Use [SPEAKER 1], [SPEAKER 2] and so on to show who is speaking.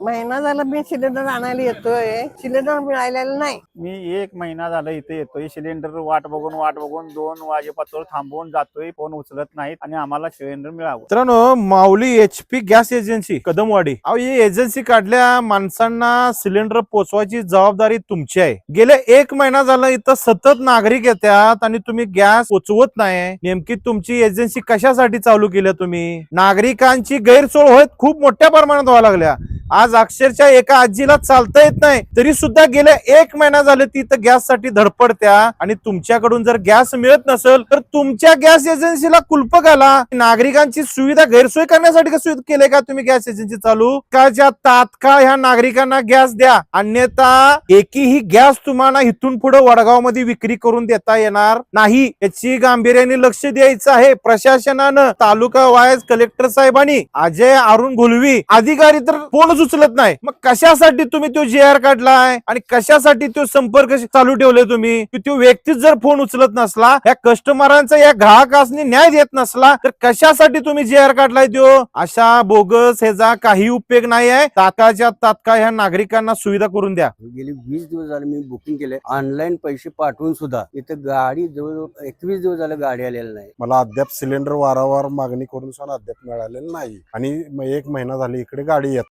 [SPEAKER 1] महिना झाला मी सिलेंडर आणायला येतोय, सिलेंडर मिळालेलं नाही.
[SPEAKER 2] मी 1 महिना झाला इथे येतोय, सिलेंडर वाट बघून 2 वाजेपासून थांबवून जातोय, फोन उचलत नाहीत आणि आम्हाला सिलेंडर मिळावं.
[SPEAKER 3] मित्रांनो, माऊली HP गॅस एजन्सी कदमवाडी, अहो ही एजन्सी काढल्या माणसांना सिलेंडर पोचवायची जबाबदारी तुमची आहे. गेले 1 महिना झाला इथं सतत नागरिक येतात आणि तुम्ही गॅस पोचवत नाही. नेमकी तुमची एजन्सी कशासाठी चालू केली तुम्ही? नागरिकांची गैरसोय होत खूप मोठ्या प्रमाणात व्हायला लागल्या. आज अक्षरशः एका आजीला चालता येत नाही तरी सुद्धा गेल्या 1 महिना झाले ती तर गॅस साठी धडपडत्या आणि तुमच्याकडून जर गॅस मिळत नसेल तर तुमच्या गॅस एजन्सीला कुलप घाला. नागरिकांची सुविधा गैरसोय करण्यासाठी कसं केलंय का तुम्ही गॅस एजन्सी चालू? तात्काळ ह्या नागरिकांना गॅस द्या, अन्यथा एकही गॅस तुम्हाला इथून पुढे वडगाव मध्ये विक्री करून देता येणार नाही. याची गांभीर्याने लक्ष द्यायचं आहे प्रशासनानं. तालुका वाईज कलेक्टर साहेबांनी, अजय अरुण घोलवी अधिकारी तर फोनच उचलत नाही. मग कशासाठी तुम्ही तो JR काढलाय आणि कशासाठी तो संपर्क चालू ठेवले तुम्ही? तो व्यक्तीच जर फोन उचलत नसला, या कस्टमरांचा या ग्राहकांनी न्याय देत नसला तर कशासाठी तुम्ही JR काढलाय? तो अशा बोगस ह्याचा काही उपयोग नाही आहे. तात्काळ ह्या नागरिकांना सुविधा करून द्या.
[SPEAKER 4] गेली 20 दिवस झाले मी बुकिंग केले, ऑनलाईन पैसे पाठवून सुद्धा इथं गाडी जवळ 21 दिवस झाले गाडी आलेली नाही.
[SPEAKER 5] मला अद्याप सिलेंडर वारंवार मागणी करून सुद्धा अद्याप मिळालेलं नाही आणि 1 महिना झाली इकडे गाडी येत